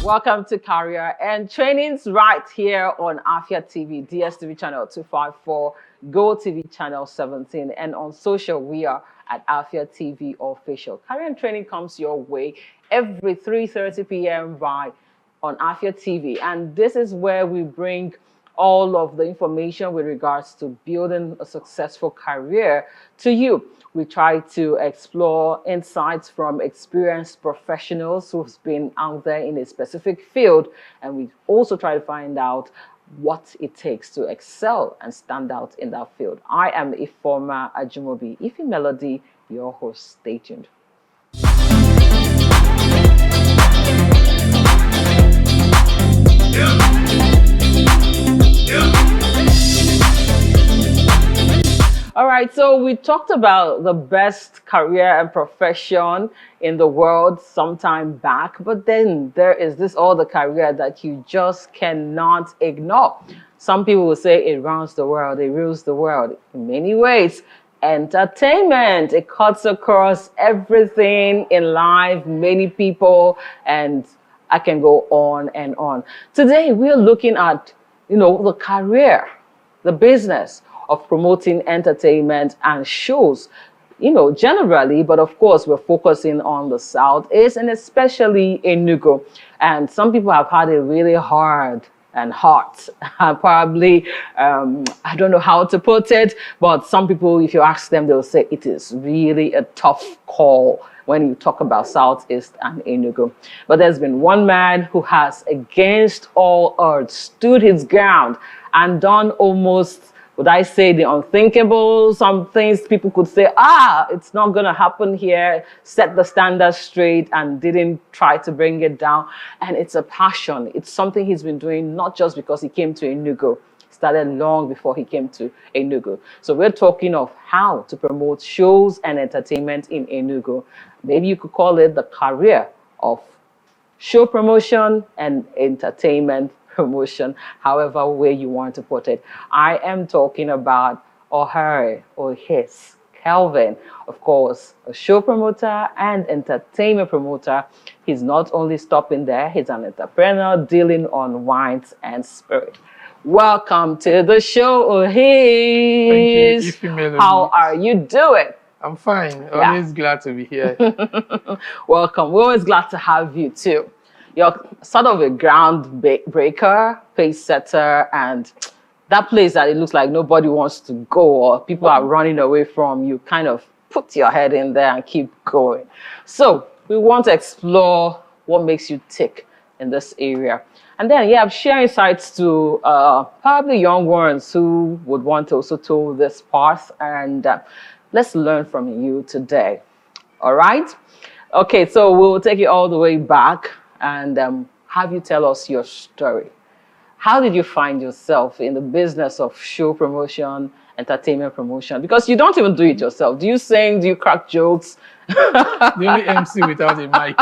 Welcome to Career and Trainings right here on Afia TV, DSTV channel 254, Go TV channel 17, and on social we are at Afia TV Official. Career and Training comes your way every 3:30 p.m. on Afia TV, and this is where we bring all of the information with regards to building a successful career to you. We try to explore insights from experienced professionals who've been out there in a specific field, and we also try to find out what it takes to excel and stand out in that field. I am Ifoma Ajumobi, Ifi Melody, your host. Stay tuned. All right, so we talked about the best career and profession in the world some time back, but then there is this other career that you just cannot ignore. Some people will say it runs the world, it rules the world in many ways. Entertainment, it cuts across everything in life, many people, and I can go on and on. Today, we're looking at, the career, the business of promoting entertainment and shows, generally, but of course, we're focusing on the Southeast and especially Enugu. And some people have had it really hard and hot. Probably, I don't know how to put it, but some people, if you ask them, they'll say it is really a tough call when you talk about Southeast and Enugu. But there's been one man who has, against all odds, stood his ground and done almost, would I say, the unthinkable. Some things people could say, it's not going to happen here, set the standard straight, and didn't try to bring it down. And it's a passion. It's something he's been doing not just because he came to Enugu. It started long before he came to Enugu. So we're talking of how to promote shows and entertainment in Enugu. Maybe you could call it the career of show promotion and entertainment promotion, however way you want to put it. I am talking about O'Hare or his Kelvin, of course, a show promoter and entertainment promoter. He's not only stopping there, he's an entrepreneur dealing on wines and spirit. Welcome to the show, O'Hare. Thank you. How are you doing? I'm fine. Always glad to be here. Welcome. We're always glad to have you too. You're sort of a groundbreaker, pace setter, and that place that it looks like nobody wants to go or people are running away from, you kind of put your head in there and keep going. So we want to explore what makes you tick in this area. And then, I'm sharing insights to probably young ones who would want to also tour this path, and let's learn from you today. All right? Okay, so we'll take you all the way back and have you tell us your story. How did you find yourself in the business of show promotion, entertainment promotion? Because you don't even do it yourself. Do you sing? Do you crack jokes? The only MC without a mic.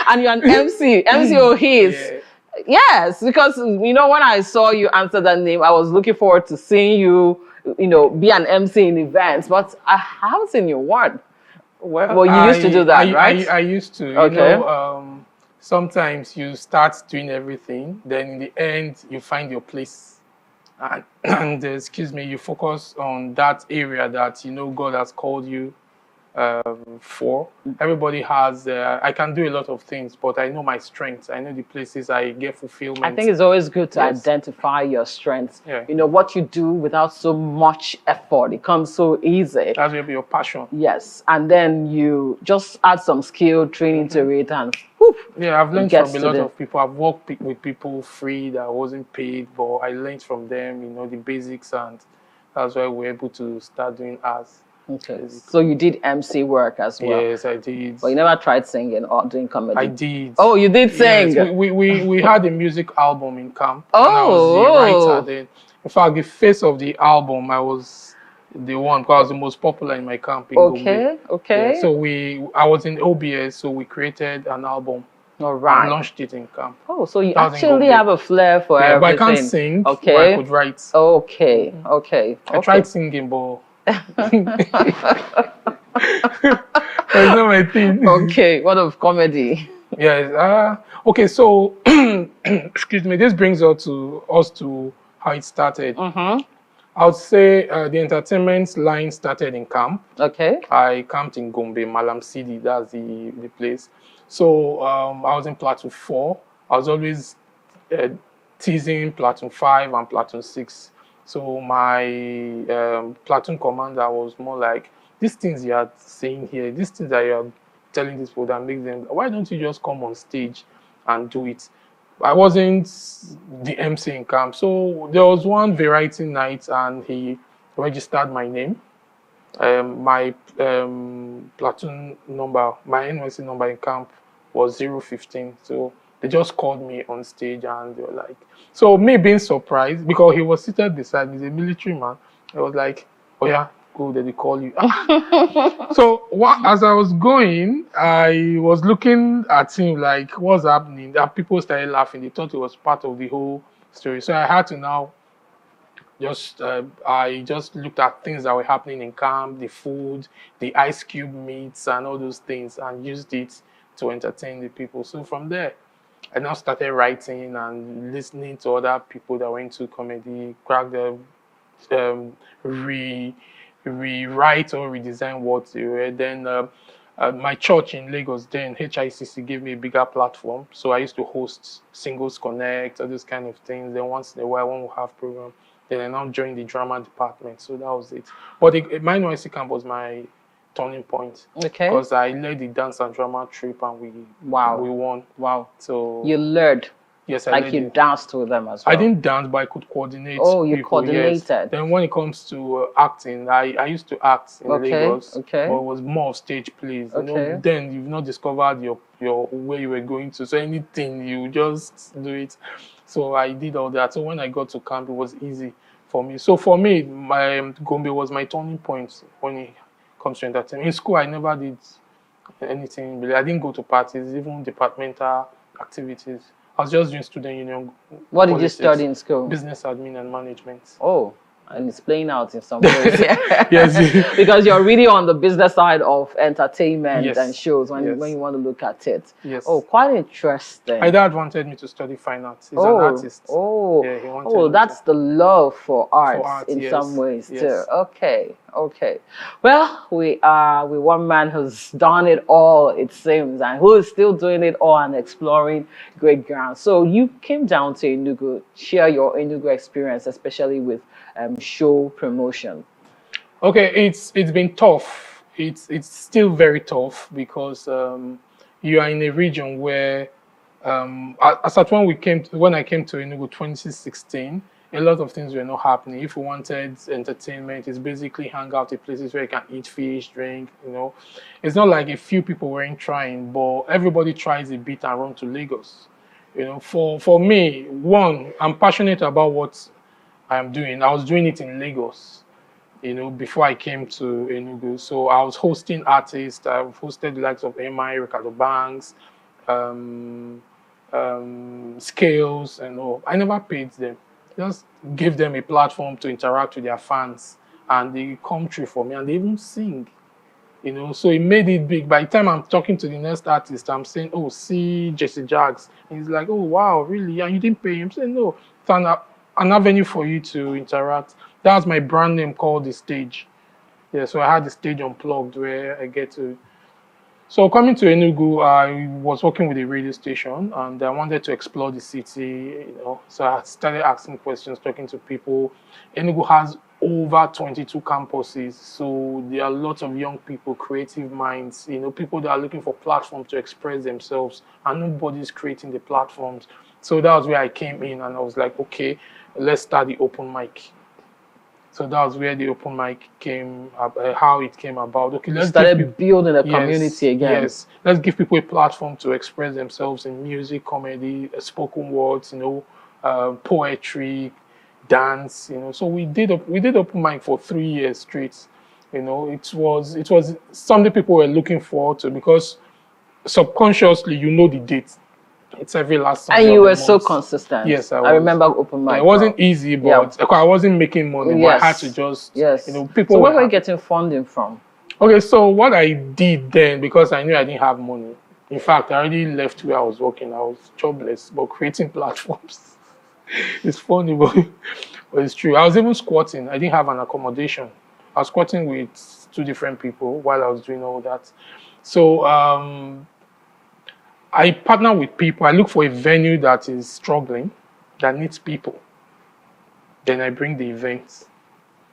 And you're an MC or his. Yeah. Yes, because, when I saw you answer that name, I was looking forward to seeing you, be an MC in events, but I haven't seen you one. Well, you used to do that, right? I used to. Okay. Sometimes you start doing everything, then in the end, you find your place. And you focus on that area that God has called you for. Everybody has, I can do a lot of things, but I know my strengths. I know the places I get fulfillment. I think it's always good to identify your strengths. Yeah. What you do without so much effort. It comes so easy. That's your passion. Yes. And then you just add some skill, training to it, and whoop. Yeah, I've learned from a lot of people. I've worked with people free that wasn't paid, but I learned from them, the basics, and that's why we're able to start doing ads. Okay, so you did MC work as well? Yes, I did. But you never tried singing or doing comedy? I did. Oh, you did sing? Yes, we had a music album in camp. Oh! And I was the writer then. In fact, the face of the album, I was the one, because I was the most popular in my camp in Okay, Gombe. okay. Yeah, so I was in OBS, so we created an album. All right. And launched it in camp. Oh, so you actually have a flair for everything. But I can't sing, okay. But I could write. Okay, okay. I tried singing, but But it's not my thing. Okay, what of comedy? Yes. Okay. So, excuse me. This brings us to how it started. Mm-hmm. I would say the entertainment line started in camp. Okay. I camped in Gombe, Malam City. That's the place. So I was in Platoon 4. I was always uh, teasing Platoon 5 and Platoon 6. So my platoon commander was more like, these things you are saying here, these things that you are telling these people that make them, why don't you just come on stage and do it? I wasn't the MC in camp. So there was one variety night and he registered my name. My platoon number, my NYC number in camp was 015. So they just called me on stage and they were like, so me being surprised because he was seated beside me, he's a military man. I was like, oh yeah, go, they call you. So as I was going, I was looking at him like, what's happening? And people started laughing. They thought it was part of the whole story. So I had to now I just looked at things that were happening in camp, the food, the ice cube meats, and all those things, and used it to entertain the people. So from there, I now started writing and listening to other people that were into comedy, crack the rewrite or redesign what they were. Then my church in Lagos, then HICC, gave me a bigger platform. So I used to host Singles Connect, all those kind of things. Then once in a while, when we have program, then I now joined the drama department. So that was it. But my NYC camp was my turning point. Okay. Because I led the dance and drama trip and we won. Wow. So you learned. Yes, I like you danced with them as well. I didn't dance, but I could coordinate. Oh, you people, coordinated. Yes. Then when it comes to acting, I used to act in Lagos. Okay. But it was more of stage plays. Okay. You know, then you've not discovered your where you were going to. So anything, you just do it. So I did all that. So when I got to camp, it was easy for me. So for me, my Gombe was my turning point when it comes to entertainment. In school, I never did anything really. I didn't go to parties, even departmental activities. I was just doing student union. What did you study in school? Business admin and management. Oh, and it's playing out in some ways. Yes. Because you're really on the business side of entertainment and shows when you want to look at it. Yes. Oh, quite interesting. My dad wanted me to study fine arts. He's an artist. Oh, yeah, he wanted that's the love for arts in some ways too. Okay. Well, we are with one man who's done it all, it seems, and who is still doing it all and exploring great ground. So you came down to Enugu, share your Enugu experience, especially with show promotion. Okay, it's been tough. It's still very tough because you are in a region where, as at when I came to Enugu 2016. A lot of things were not happening. If you wanted entertainment, it's basically hang out at places where you can eat fish, drink, you know. It's not like a few people weren't trying, but everybody tries a bit and run to Lagos. You know, for me, one, I'm passionate about what I'm doing. I was doing it in Lagos, you know, before I came to Enugu. So I was hosting artists. I've hosted the likes of MI, Ricardo Banks, Scales, and all. I never paid them. Just give them a platform to interact with their fans, and they come through for me, and they even sing, you know. So it made it big. By the time I'm talking to the next artist, I'm saying, "Oh, see Jesse Jags," and he's like, "Oh, wow, really? And you didn't pay him?" I'm saying, "No, it's an avenue for you to interact." That's my brand name called The Stage. Yeah, so I had the stage unplugged where I get to. So coming to Enugu, I was working with a radio station and I wanted to explore the city, you know. So I started asking questions, talking to people. Enugu has over 22 campuses, so there are lots of young people, creative minds, you know, people that are looking for platforms to express themselves, and nobody's creating the platforms. So that was where I came in and I was like, okay, let's start the open mic. So that was where the open mic came, how it came about. Okay, let's started building a community again. Yes, let's give people a platform to express themselves in music, comedy, spoken words, you know, poetry, dance, you know. So we did open mic for 3 years straight. You know, it was something people were looking forward to because subconsciously you know the date. It's every last Sunday. And you were so consistent. Yes, I remember open mic. It wasn't easy, but I wasn't making money. But I had to just, you know, people. So where were you getting funding from? Okay, so what I did then, because I knew I didn't have money. In fact, I already left where I was working. I was jobless, but creating platforms. It's funny, but it's true. I was even squatting. I didn't have an accommodation. I was squatting with two different people while I was doing all that. So I partner with people. I look for a venue that is struggling, that needs people. Then I bring the events.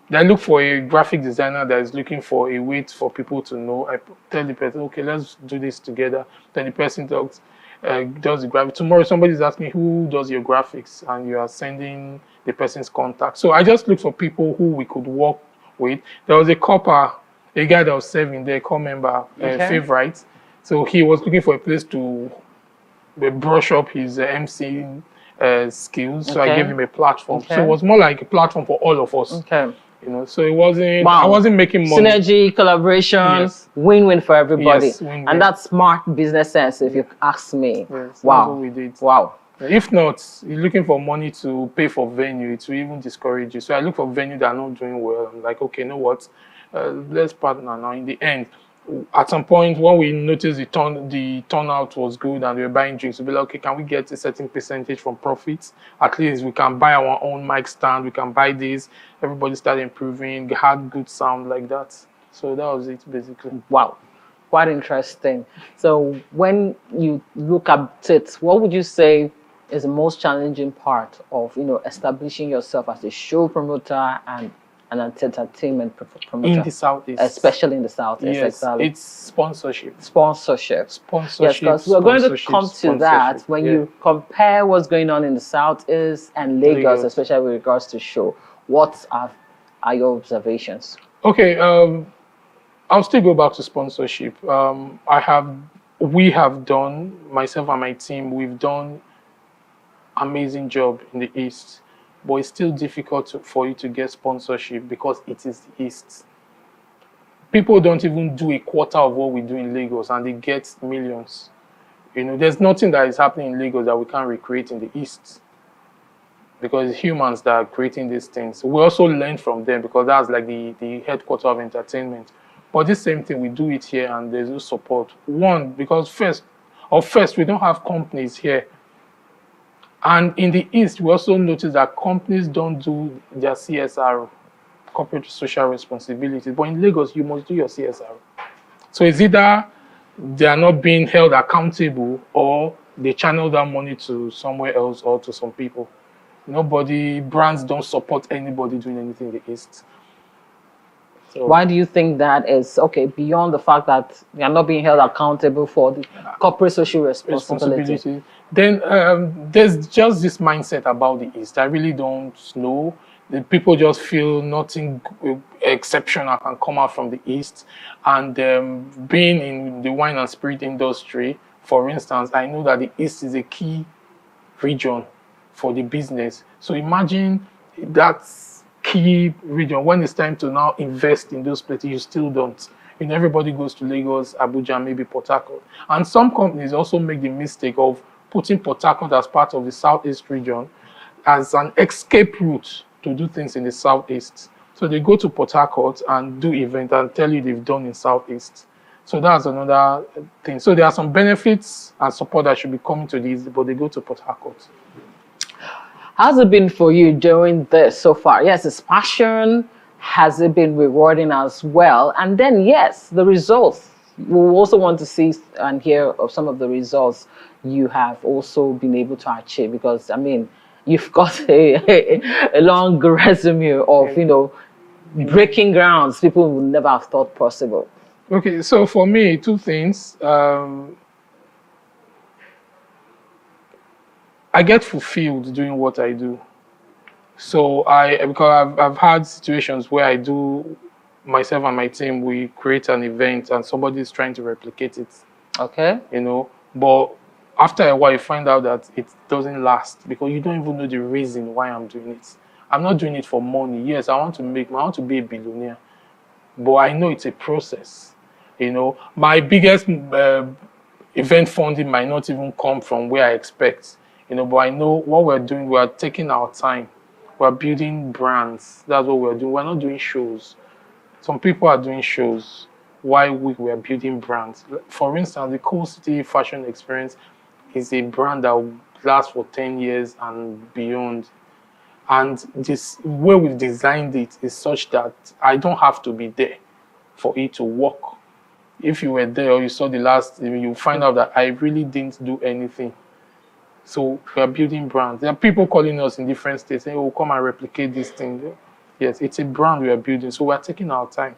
Then I look for a graphic designer that is looking for a way for people to know. I tell the person, okay, let's do this together. Then the person does the graphic. Tomorrow somebody's asking who does your graphics, and you are sending the person's contact. So I just look for people who we could work with. There was a copper, a guy that was serving there, core member, favorite. So he was looking for a place to brush up his MCing skills. So I gave him a platform. So it was more like a platform for all of us. You know, so it wasn't. I wasn't making money. Synergy, collaboration, win-win for everybody, Yes, win-win. And that's smart business sense, if you ask me. Yes, wow, that's what we did. Wow. If not, you're looking for money to pay for venue, it will even discourage you. So I look for venue that are not doing well. I'm like, okay, you know what? Let's partner now. In the end, at some point when we noticed the turnout was good and we were buying drinks, we'll be like, okay, can we get a certain percentage from profits? At least we can buy our own mic stand, we can buy this. Everybody started improving, had good sound like that. So that was it basically. Wow, quite interesting. So when you look at it, what would you say is the most challenging part of establishing yourself as a show promoter and an entertainment promoter in the Southeast, especially in the Southeast? Yes, exactly. It's sponsorship. Yes, because we're going to come to that when you compare what's going on in the Southeast and Lagos, especially with regards to show. What are your observations? Okay, I'll still go back to sponsorship. We have done, myself and my team, we've done amazing job in the East. But it's still difficult for you to get sponsorship because it is the East. People don't even do a quarter of what we do in Lagos and they get millions. You know, there's nothing that is happening in Lagos that we can't recreate in the East. Because it's humans that are creating these things. We also learn from them because that's like the headquarters of entertainment. But this same thing, we do it here and there's no support. One, because first, we don't have companies here. And in the East, we also notice that companies don't do their CSR, corporate social responsibility. But in Lagos, you must do your CSR. So it's either they are not being held accountable or they channel that money to somewhere else or to some people. Brands don't support anybody doing anything in the East. So, why do you think that is? Okay, beyond the fact that they are not being held accountable for the corporate social responsibility. Then there's just this mindset about the East. I really don't know. The people just feel nothing exceptional can come out from the East. And being in the wine and spirit industry, for instance, I know that the East is a key region for the business. So imagine that's key region. When it's time to now invest in those places, you still don't. Everybody goes to Lagos, Abuja, maybe Port Harcourt. And some companies also make the mistake of putting Port Harcourt as part of the Southeast region as an escape route to do things in the Southeast. So they go to Port Harcourt and do events and tell you they've done in Southeast. So that's another thing. So there are some benefits and support that should be coming to these, but they go to Port Harcourt. How's it been for you doing this so far? Yes, it's passion. Has it been rewarding as well? And then, yes, the results. We also want to see and hear of some of the results you have also been able to achieve, because, I mean, you've got a long resume of, breaking grounds people would never have thought possible. Okay, so for me, two things. I get fulfilled doing what I do. So because I've had situations where I do, myself and my team, we create an event and somebody's trying to replicate it. Okay. But after a while you find out that it doesn't last because you don't even know the reason why I'm doing it. I'm not doing it for money. Yes, I want to be a billionaire, but I know it's a process. My biggest event funding might not even come from where I expect. But I know what we're doing, we're taking our time. We're building brands. That's what we're doing. We're not doing shows. Some people are doing shows. why we were building brands. For instance, the Cool City Fashion Experience is a brand that will last for 10 years and beyond. And this way we've designed it is such that I don't have to be there for it to work. If you were there or you saw the last, you find out that I really didn't do anything. So we are building brands. There are people calling us in different states saying, "Oh, come and replicate this thing." Yes, it's a brand we are building. So we are taking our time.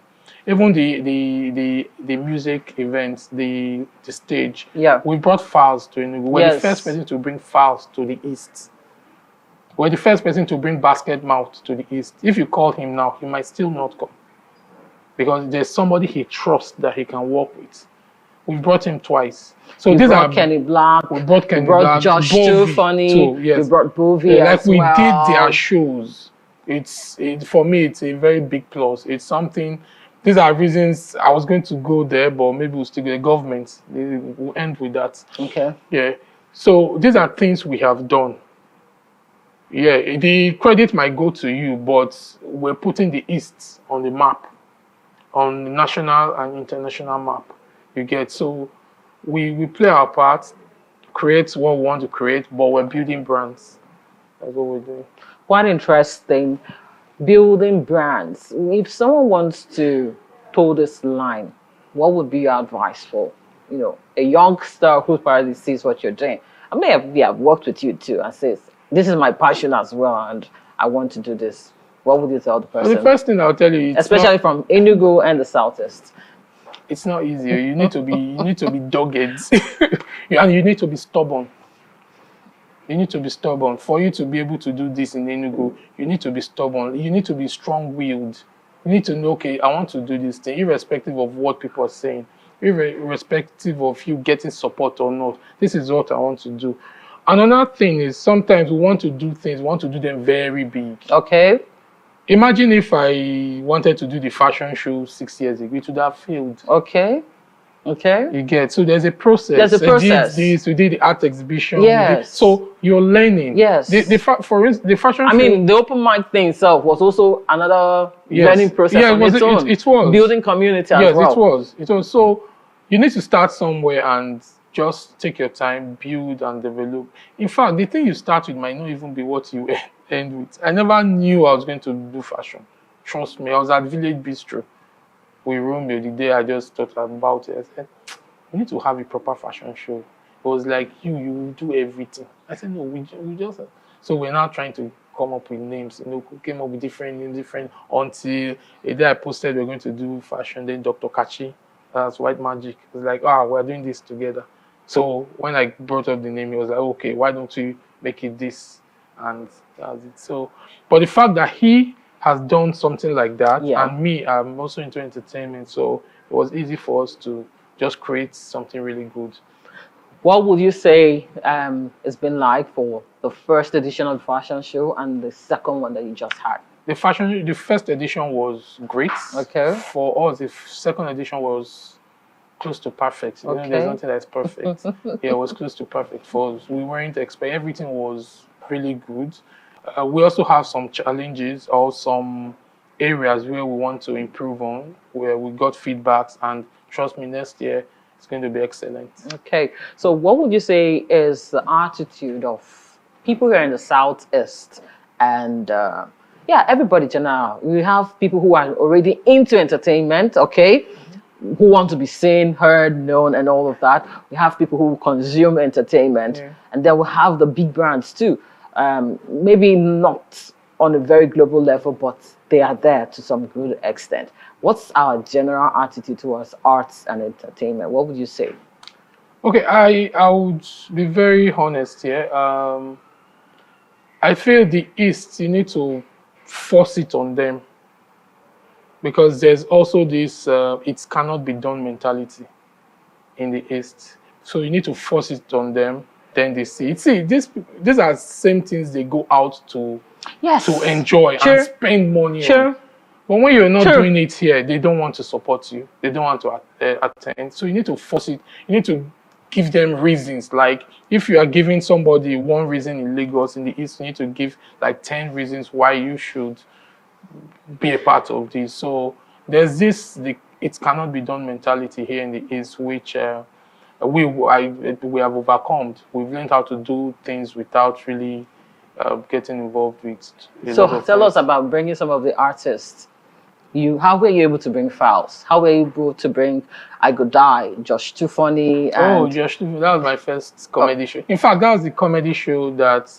Even the music events, the stage. Yeah. We brought files to Enugu. We're the first person to bring files to the east. We're the first person to bring Basket Mouth to the east. If you call him now, he might still not come. Because there's somebody he trusts that he can work with. We brought him twice. So you these brought are Kenny Black. we brought Kenny we brought Black, Josh Bovi Too Funny. too, yes. We brought Bovi like as we well. did their shows. For me, it's a very big plus. It's something. These are reasons I was going to go there, but maybe we'll stick with the government. We'll end with that. Okay. Yeah. So these are things we have done. Yeah, the credit might go to you, but we're putting the East on the map, on the national and international map. You get, so we play our part, create what we want to create, but we're building brands. That's what we're doing. Quite interesting. Building brands. If someone wants to toe this line, what would be your advice for, a youngster who probably sees what you're doing? I may have worked with you too and says, this is my passion as well, and I want to do this. What would you tell the person? Well, the first thing I'll tell you, especially from Enugu and the Southeast. It's not easy. You need to be dogged, and you need to be stubborn. You need to be stubborn. For you to be able to do this in Enugu, you need to be stubborn. You need to be strong-willed. You need to know, okay, I want to do this thing, irrespective of what people are saying, irrespective of you getting support or not. This is what I want to do. Another thing is sometimes we want to do things, we want to do them very big. Okay. Imagine if I wanted to do the fashion show 6 years ago, it would have failed. Okay. Okay. You get, so there's a process. There's a process. We did the art exhibition. Yes. So you're learning. Yes. For instance, the fashion show. I mean, the open mic thing itself was also another learning process on its own. It was. Building community as well. Yes, it was. So you need to start somewhere and just take your time, build and develop. In fact, the thing you start with might not even be what you end with. I never knew I was going to do fashion. Trust me, I was at Village Bistro with Romeo the day I just thought about it. I said, we need to have a proper fashion show. It was like, you do everything. I said, no, we just... So we're now trying to come up with names. Came up with different names, until a day I posted we're going to do fashion. Then Dr. Kachi, that's White Magic. It was like, we're doing this together. So when I brought up the name, he was like, okay, why don't we make it this? And that's it. So, but the fact that he has done something like that, and me, I'm also into entertainment, so it was easy for us to just create something really good. What would you say it's been like for the first edition of the fashion show and the second one that you just had? The first edition was great. Okay. For us, the second edition was close to perfect. Okay. There's nothing that's perfect. Yeah, it was close to perfect for us. We weren't expecting, everything was really good. We also have some challenges or some areas where we want to improve on, where we got feedbacks, and trust me, next year it's going to be excellent. Okay, so what would you say is the attitude of people here in the Southeast and everybody general? We have people who are already into entertainment, okay, who want to be seen, heard, known, and all of that. We have people who consume entertainment, and then we have the big brands too. Maybe not on a very global level, but they are there to some good extent. What's our general attitude towards arts and entertainment? What would you say? Okay, I would be very honest here. I feel the East, you need to force it on them, because there's also this it cannot be done mentality in the East. So you need to force it on them, then they see it. See, these are same things they go out to enjoy and spend money on. But when you're not doing it here, they don't want to support you. They don't want to attend. So you need to force it. You need to give them reasons. Like if you are giving somebody one reason in Lagos, in the East, you need to give like 10 reasons why you should be a part of this. So there's this, it cannot be done mentality here in the East, which we have overcome. We've learned how to do things without really getting involved with a lot So of tell us things. about bringing some of the artists. How were you able to bring Fowls? How were you able to bring I Go Die, Josh Too Funny, Oh, and Josh, that was my first comedy show. In fact, that was the comedy show that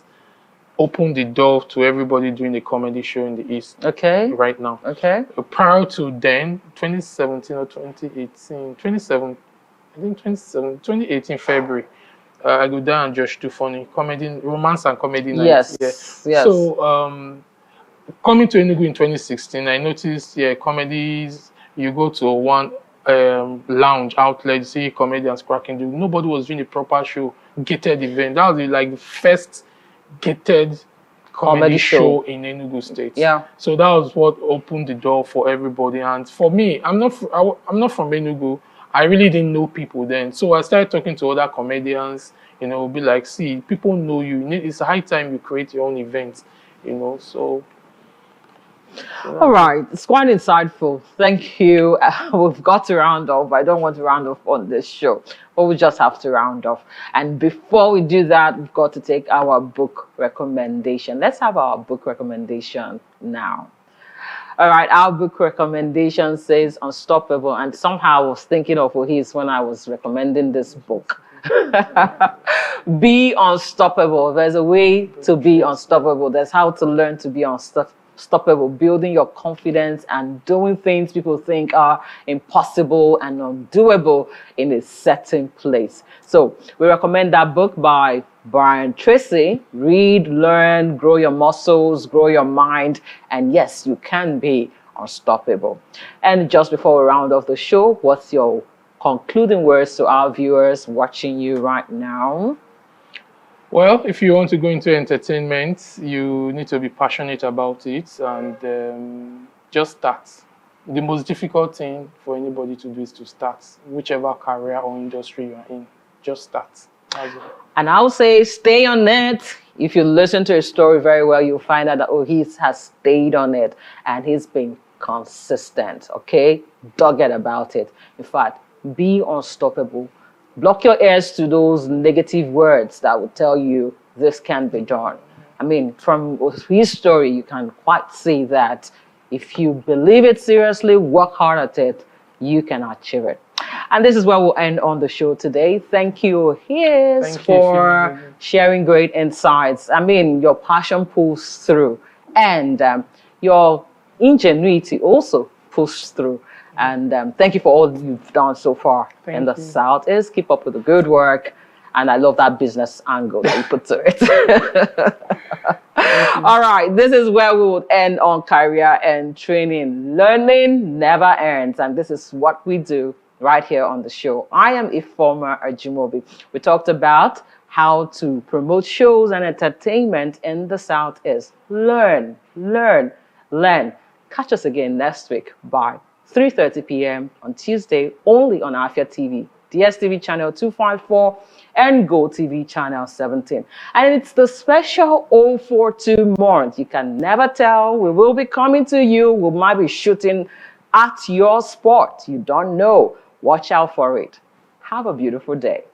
opened the door to everybody doing a comedy show in the East okay, right now. okay, Prior to then, 2017 or 2018, 27, I think 27, 2018 February, I Go Die and Josh Too Funny, comedy, romance and comedy nights. Yeah. yes, yes, So, coming to Enugu in 2016, I noticed, yeah, comedies, you go to one lounge outlet, you see comedians cracking. Nobody was doing a proper show, gated event. That was like the first gated comedy comedy show show. in Enugu State. Yeah, So that was what opened the door for everybody. And for me, I'm not from Enugu. I really didn't know people then. So I started talking to other comedians, be like, see, people know you. It's high time you create your own events, so all right, it's quite insightful. Thank you. We've got to round off. I don't want to round off on this show, but we just have to round off. And before we do that, we've got to take our book recommendation. Let's have our book recommendation now. All right, our book recommendation says Unstoppable. And somehow I was thinking of his when I was recommending this book. Be unstoppable. There's a way to be unstoppable. There's how to learn to be unstoppable, building your confidence and doing things people think are impossible and undoable in a certain place. So we recommend that book by Brian Tracy. Read, learn, grow your muscles, grow your mind, and yes, you can be unstoppable. And just before we round off the show, what's your concluding words to our viewers watching you right now? Well, if you want to go into entertainment, you need to be passionate about it and just start. The most difficult thing for anybody to do is to start, whichever career or industry you're in. Just start. That's it. And I'll say stay on it. If you listen to his story very well, you'll find out that he has stayed on it and he's been consistent, okay? Dogged about it. In fact, be unstoppable. Block your ears to those negative words that will tell you this can't be done. I mean, from his story, you can quite see that if you believe it seriously, work hard at it, you can achieve it. And this is where we'll end on the show today. Thank you, for sharing great insights. I mean, your passion pulls through and your ingenuity also pulls through. And thank you for all you've done so far in the Southeast. Keep up with the good work. And I love that business angle that you put to it. All right, this is where we would end on career and training. Learning never ends. And this is what we do right here on the show. I am Ifeoma Ajimobi. We talked about how to promote shows and entertainment in the Southeast. Learn, learn, learn. Catch us again next week by 3:30 p.m. on Tuesday, only on Afia TV, DSTV channel 254, and Go TV channel 17. And it's the special 042 month. You can never tell. We will be coming to you. We might be shooting at your spot. You don't know. Watch out for it. Have a beautiful day.